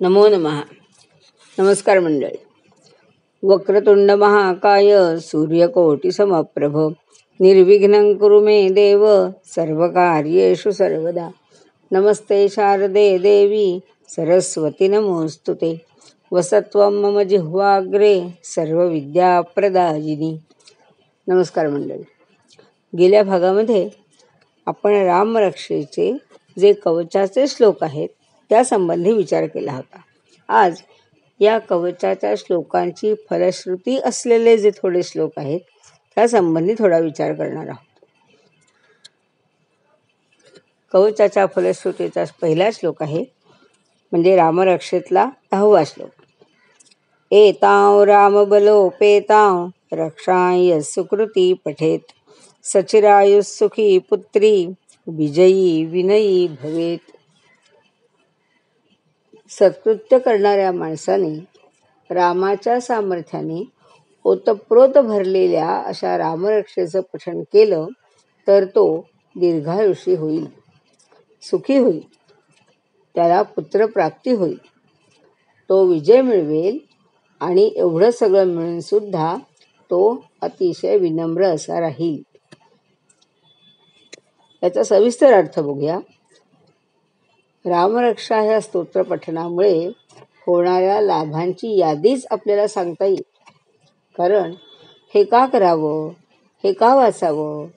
नमो नमः. नमस्कार मंडळी. वक्रतुंड महाकाय सूर्यकोटी समप्रभ निर्विघ्नं कुरु मे देव सर्वकार्येषु सर्वदा. नमस्ते शारदे देवी सरस्वती नमोस्तुते. वसत्वं मम जिह्वाग्रे सर्वविद्याप्रदायिनी. नमस्कार मंडळी. गेल्या भागामध्ये आपण रामरक्षेचे जे कवचाचे श्लोक आहेत त्या संबंधी विचार केला होता. आज या कवचाच्या श्लोकांची फलश्रुती असलेले जे थोडे श्लोक आहेत त्या संबंधी थोडा विचार करणार आहोत. कवचाच्या फलश्रुतीचा पहिला श्लोक आहे म्हणजे रामरक्षेतला 10वा श्लोक. एतां रामबलोपेतां रक्षाय सुकृती पठेत सचिरायुः पुत्री विजयी विनयी भवेत. सत्कृत्य करणाऱ्या माणसाने रामाच्या सामर्थ्याने ओतप्रोत भरलेल्या अशा रामरक्षेचं पठण केलं तर तो दीर्घायुषी होईल, सुखी होईल, त्याला पुत्रप्राप्ती होईल, तो विजय मिळवेल आणि एवढं सगळं मिळून सुद्धा तो अतिशय विनम्र असा राहील. याचा सविस्तर अर्थ बघूया. रामरक्षा ह्या स्तोत्र पठणामुळे होणाऱ्या लाभांची यादीच आपल्याला सांगता येईल. कारण हे का करावं, हे का वाचावं,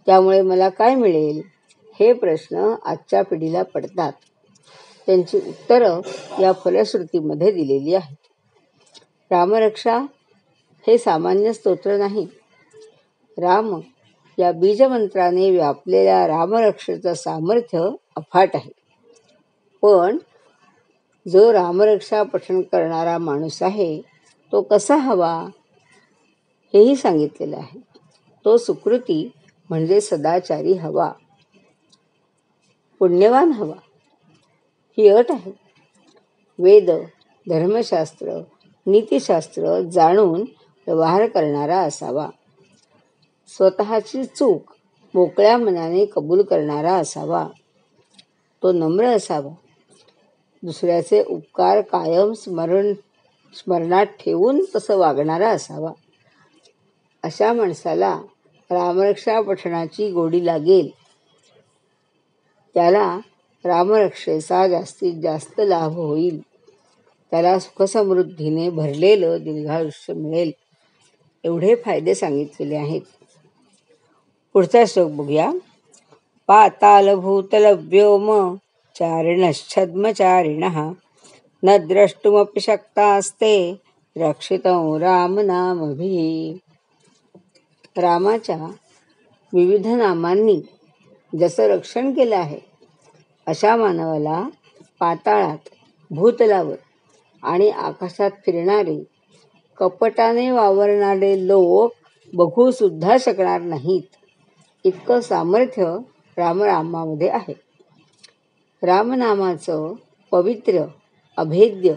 त्यामुळे मला काय मिळेल, हे प्रश्न आजच्या पिढीला पडतात. त्यांची उत्तरं या फलश्रुतीमध्ये दिलेली आहेत. रामरक्षा हे सामान्य स्तोत्र नाही. राम या बीजमंत्राने व्यापलेल्या रामरक्षेचं सामर्थ्य अफाट आहे. पण जो रामरक्षा पठण करणारा माणूस आहे तो कसा हवा हेही सांगितलेलं आहे. तो सुकृती म्हणजे सदाचारी हवा, पुण्यवान हवा, ही अट आहे. वेद, धर्मशास्त्र, नीतिशास्त्र जाणून व्यवहार करणारा असावा. स्वतःची चूक मोकळ्या मनाने कबूल करणारा असावा. तो नम्र असावा. दुसऱ्याचे उपकार कायम स्मरणात ठेवून तसं वागणारा असावा. अशा माणसाला रामरक्षा पठणाची गोडी लागेल. त्याला रामरक्षेचा जास्तीत जास्त लाभ होईल. त्याला सुखसमृद्धीने भरलेलं दीर्घायुष्य मिळेल. एवढे फायदे सांगितलेले आहेत. पुढचा श्लोक बघूया. पाताल भूतल व्योम चारिणश्छद्मचारिणः न द्रष्टुमपि शक्तास्ते रक्षितं रामनामभिः. रामाच्या विविध नामांनी जसं रक्षण केलं आहे अशा मानवाला पाताळात, भूतलावर आणि आकाशात फिरणारे कपटाने वावरणारे लोक बघू सुद्धा शकणार नाहीत, इतकं सामर्थ्य रामनामामध्ये आहे. रामनामाचं पवित्र, अभेद्य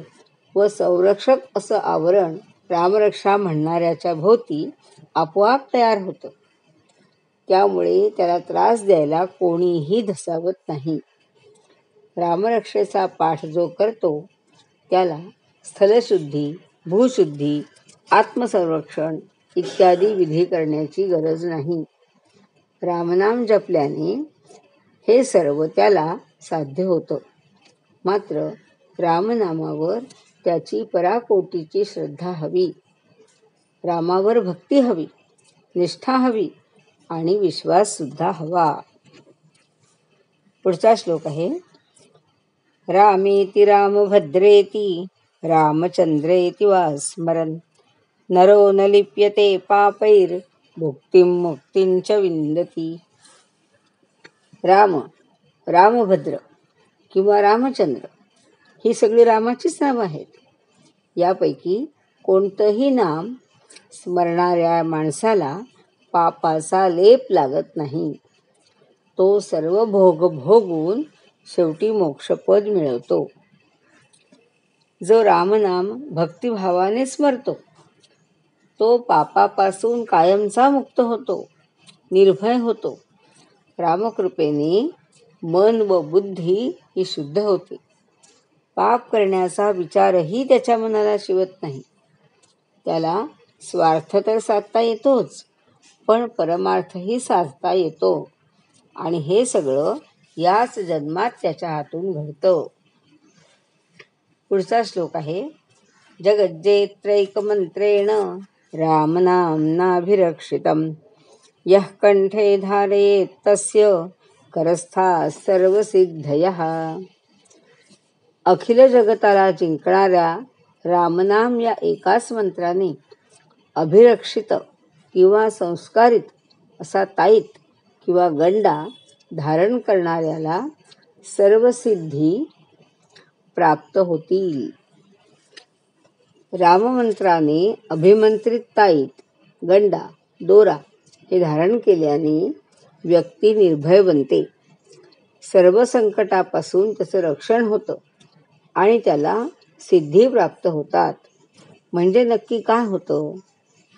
व संरक्षक असं आवरण रामरक्षा म्हणणाऱ्याच्या भोवती आपोआप तयार होतं. त्यामुळे त्याला त्रास द्यायला कोणीही धसावत नाही. रामरक्षेचा पाठ जो करतो त्याला स्थलशुद्धी, भूशुद्धी, आत्मसंरक्षण इत्यादी विधी करण्याची गरज नाही. रामनाम जपल्याने हे सर्व त्याला साध्य होतं. मात्र रामनामावर त्याची पराकोटीची श्रद्धा हवी. रामावर भक्ती हवी, निष्ठा हवी आणि विश्वास सुद्धा हवा. पुढचा श्लोक आहे. रामेति रामभद्रेति रामचंद्रेति वा स्मरन् नरो न लिप्यते पापैर भुक्तिं मुक्तिं च विन्दति. राम, रामभद्र किंवा रामचंद्र ही सगळी रामाचीच नावं आहेत. यापैकी कोणतंही नाम स्मरणाऱ्या माणसाला पापाचा लेप लागत नाही. तो सर्व भोग भोगून शेवटी मोक्षपद मिळवतो. जो रामनाम भक्तिभावाने स्मरतो तो पापापासून कायमचा मुक्त होतो, निर्भय होतो. रामकृपेने मन व बुद्धी ही शुद्ध होते. पाप करण्याचा विचारही त्याच्या मनाला शिवत नाही. त्याला स्वार्थ तर साधता येतोच, पण परमार्थही साधता येतो आणि हे सगळं याच जन्मात त्याच्या हातून घडतं. पुढचा श्लोक आहे, जगज्जेत्रैकमंत्रेण रामनाम्नाभिरक्षितम् यः कंठे धारयेत् तस्य करस्थाः सर्वसिद्धयः. अखिल जगताला जिंकणाऱ्या रामनाम या एकाच मंत्राने अभिरक्षित किंवा संस्कारित असा ताईत किंवा गंडा धारण करणाऱ्याला सर्व सिद्धी प्राप्त होतील. राममंत्राने अभिमंत्रित ताईत, गंडा, दोरा हे धारण केल्याने व्यक्ती निर्भय बनते. सर्व संकटापासून त्याचं रक्षण होतं आणि त्याला सिद्धी प्राप्त होतात. म्हणजे नक्की काय होतं?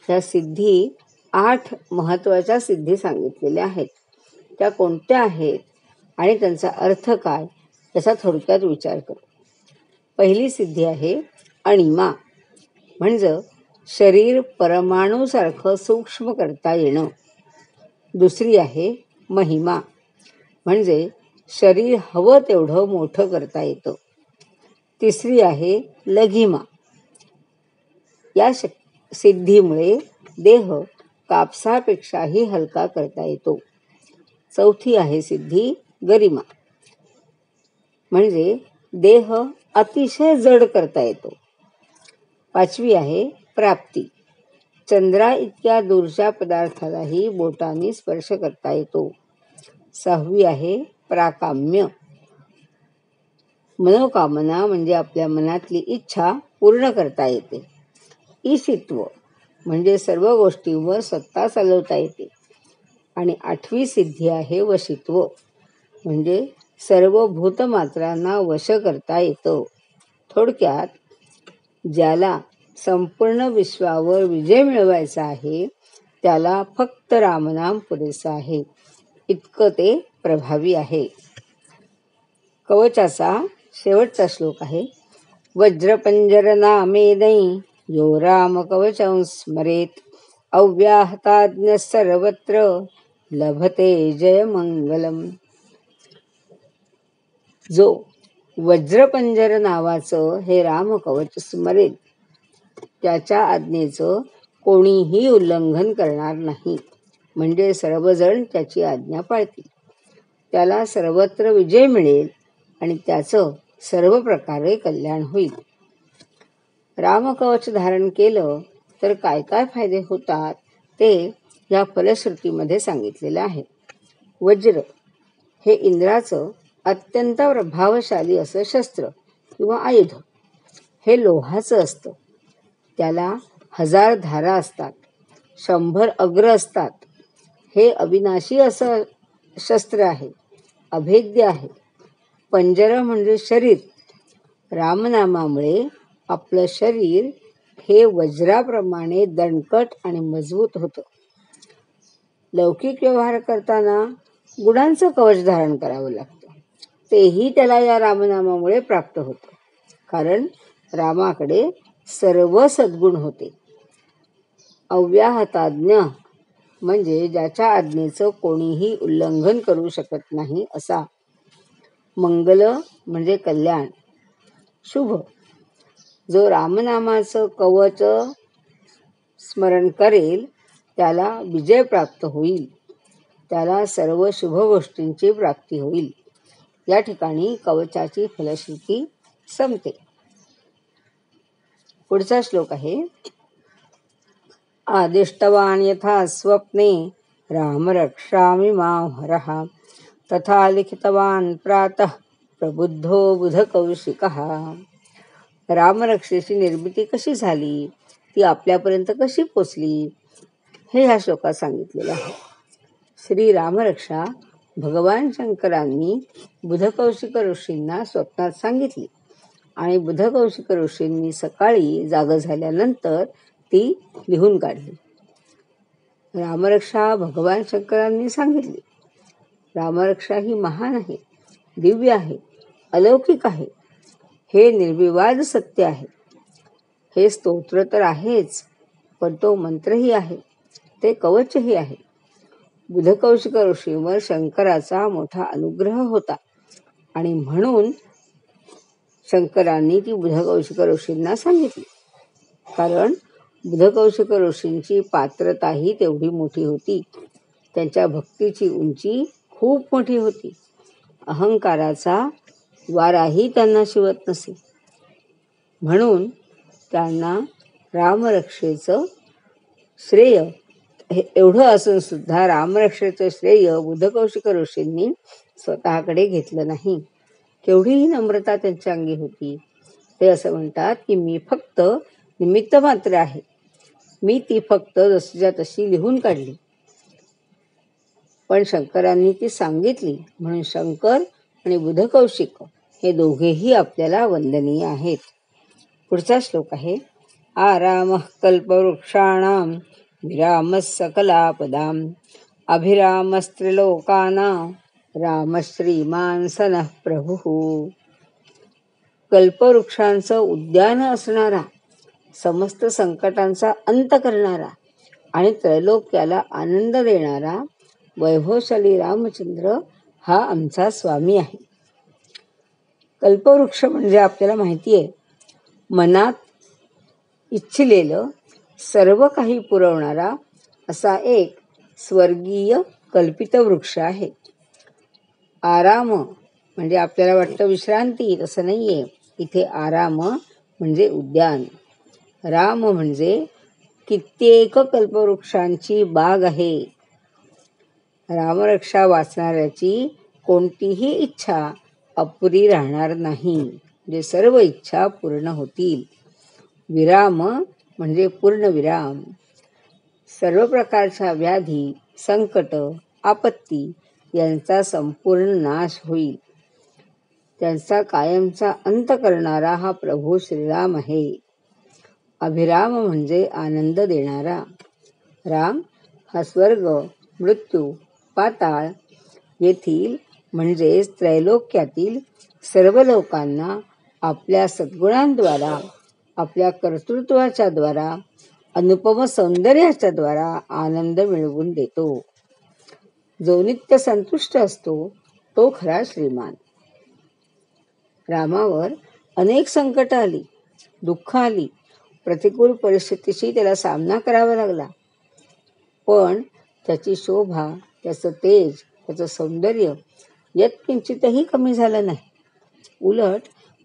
ह्या सिद्धी 8 महत्त्वाच्या सिद्धी सांगितलेल्या आहेत. त्या कोणत्या आहेत आणि त्यांचा अर्थ काय याचा थोडक्यात विचार करू. पहिली सिद्धी आहे अणिमा, म्हणजे शरीर परमाणूसारखं सूक्ष्म करता येणं. दुसरी आहे महिमा, म्हणजे शरीर हवं तेवढं मोठं करता येतं. तिसरी आहे लघिमा, या सिद्धीमुळे देह कापसापेक्षाही हलका करता येतो. चौथी आहे सिद्धी गरिमा, म्हणजे देह अतिशय जड करता येतो. पाचवी आहे प्राप्ती, चंद्रा इतक्या दूरच्या पदार्थालाही बोटाने स्पर्श करता येतो. सहावी आहे प्राकाम्य, मनोकामना म्हणजे आपल्या मनातली इच्छा पूर्ण करता येते. ईशित्व म्हणजे सर्व गोष्टींवर सत्ता चालवता येते. आणि 8वी सिद्धी आहे वशित्व, म्हणजे सर्व भूतमात्रांना वश करता येतं. थोडक्यात ज्याला संपूर्ण विश्वावर विजय मिळवायचा आहे त्याला फक्त रामनाम पुरेसं आहे, इतकं ते प्रभावी आहे. कवचाचा शेवटचा श्लोक आहे, वज्रपंजर नामेनै यो राम कवचं स्मरेत अव्याहताज्ञ सर्वत्र लभते जयमंगलम. जो वज्रपंजर नावाचं हे रामकवच स्मरेल त्याच्या आज्ञेचं कोणीही उल्लंघन करणार नाही, म्हणजे सर्वजण त्याची आज्ञा पाळतील. त्याला सर्वत्र विजय मिळेल आणि त्याचं सर्व प्रकारे कल्याण होईल. रामकवच धारण केलं तर काय काय फायदे होतात ते या फलश्रुतीमध्ये सांगितलेलं आहे. वज्र हे इंद्राचं अत्यंत प्रभावशाली असं शस्त्र किंवा आयुध. हे लोहाचं असतं. त्याला 1000 धारा असतात, 100 अग्र असतात. हे अविनाशी असं शस्त्र आहे, अभेद्य आहे. पंजर म्हणजे शरीर. रामनामामुळे आपलं शरीर हे वज्राप्रमाणे दणकट आणि मजबूत होतं. लौकिक व्यवहार करताना गुणांचं कवच धारण करावं लागतं, तेही त्याला या रामनामामुळे प्राप्त होतं. कारण रामाकडे सर्व सद्गुण होते. अव्याहताज्ञ म्हणजे ज्याच्या आज्ञेचं कोणीही उल्लंघन करू शकत नाही असा. मंगल म्हणजे कल्याण. शुभ, जो रामनामाचं कवच स्मरण करेल त्याला विजय प्राप्त होईल, त्याला सर्व शुभ गोष्टींची प्राप्ती होईल. या ठिकाणी कवचाची फलश्रुती संपते. पुढचा श्लोक आहे, आदिष्टवान यथा स्वप्ने राम रक्षामि मां हरः तथा लिखितवान प्रातः प्रबुद्धो बुधकौशिकः. रामरक्षेची निर्मिती कशी झाली, ती आपल्यापर्यंत कशी पोचली, हे ह्या श्लोकात सांगितलेलं आहे. श्री रामरक्षा भगवान शंकरांनी बुधकौशिक ऋषींना स्वप्नात सांगितली आणि बुधकौशिक ऋषींनी सकाळी जाग झाल्यानंतर ती लिहून काढली. रामरक्षा भगवान शंकरांनी सांगितली. रामरक्षा ही महान आहे, दिव्य आहे, अलौकिक आहे. हे निर्विवाद सत्य आहे. हे स्तोत्र तर आहेच, पण तो मंत्रही आहे, ते कवचही आहे. बुधकौशिक ऋषींवर शंकराचा मोठा अनुग्रह होता आणि म्हणून शंकरांनी ती बुधकौशिक ऋषींना सांगितली. कारण बुधकौशिक ऋषींची पात्रताही तेवढी मोठी होती. त्यांच्या भक्तीची उंची खूप मोठी होती. अहंकाराचा वाराही त्यांना शिवत नसे. म्हणून त्यांना रामरक्षेचं श्रेय हे एवढं असून सुद्धा रामरक्षेचं श्रेय बुधकौशिक ऋषींनी स्वतःकडे घेतलं नाही. केवढीही नम्रता त्यांच्या अंगी होती. ते असं म्हणतात की मी फक्त निमित्त मात्र आहे. मी ती फक्त जशीच्या तशी लिहून काढली, पण शंकरांनी ती सांगितली म्हणून शंकर आणि बुधकौशिक हे दोघेही आपल्याला वंदनीय आहेत. पुढचा श्लोक आहे आरामः कल्पवृक्षाणां विरामः सकलापदां अभिरामस्त्रिलोकानां रामश्रीमान सनः प्रभुः. कल्पवृक्षांचं उद्यान असणारा, समस्त संकटांचा अंत करणारा आणि त्रैलोक्याला आनंद देणारा वैभवशाली रामचंद्र हा आमचा स्वामी आहे. कल्पवृक्ष म्हणजे आपल्याला माहिती आहे, मनात इच्छिलेलं सर्व काही पुरवणारा असा एक स्वर्गीय कल्पित वृक्ष आहे. आराम म्हणजे आपल्याला वाटतं विश्रांती, तसं नाहीये. इथे आराम म्हणजे उद्यान. राम म्हणजे कित्येक कल्पवृक्षांची बाग आहे. रामरक्षा वाचणाऱ्याची कोणतीही इच्छा अपुरी राहणार नाही. म्हणजे सर्व इच्छा पूर्ण होतील. विराम म्हणजे पूर्ण विराम. सर्व प्रकारच्या व्याधी, संकट, आपत्ती यांचा संपूर्ण नाश होईल. त्यांचा कायमचा अंत करणारा हा प्रभू श्रीराम आहे. अभिराम म्हणजे आनंद देणारा. राम हा स्वर्ग, मृत्यू, पाताळ येथील म्हणजेच त्रैलोक्यातील सर्व लोकांना आपल्या सद्गुणांद्वारा, आपल्या कर्तृत्वाच्या द्वारा, अनुपम सौंदर्याच्या द्वारा आनंद मिळवून देतो. जो नित्य संतुष्ट असतो तो खरा श्रीमान. रामावर अनेक संकट आली, दुःख आली, प्रतिकूल परिस्थितीशी त्याला सामना करावा लागला, पण त्याची शोभा, त्याचं तेज, त्याचं सौंदर्य यत्किंचितही कमी झालं नाही. उलट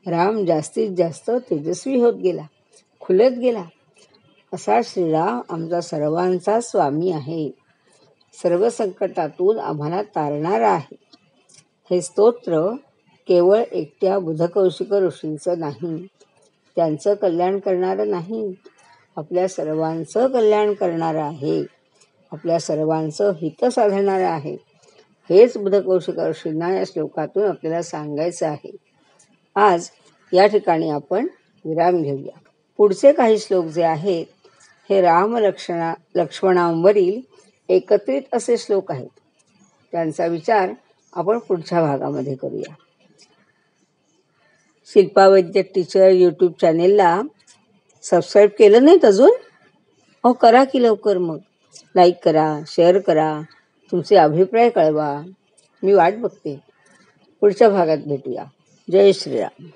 राम जास्तीत जास्त तेजस्वी होत गेला, खुलत गेला. असा श्रीराम आमचा सर्वांचा स्वामी आहे. सर्व संकटातून आम्हाला तारणारा आहे. हे स्तोत्र केवळ एकट्या बुधकौशिक ऋषींचं नाही, त्यांचं कल्याण करणारं नाही, आपल्या सर्वांचं कल्याण करणारं आहे. आपल्या सर्वांचं हित साधणारं आहे. हेच बुधकौशिक ऋषींना या श्लोकातून आपल्याला सांगायचं आहे. आज या ठिकाणी आपण विराम घेऊया. पुढचे काही श्लोक जे आहेत हे लक्ष्मणांवरील एकत्रित असे श्लोक आहेत. त्यांचा विचार आपण पुढच्या भागामध्ये करूया. शिल्पा वैद्य टीचर यूट्यूब चॅनेलला सबस्क्राईब केलं नाहीत अजून? करा की लवकर. मग लाईक करा, शेअर करा, तुमचे अभिप्राय कळवा. मी वाट बघते. पुढच्या भागात भेटूया. जय श्रीराम.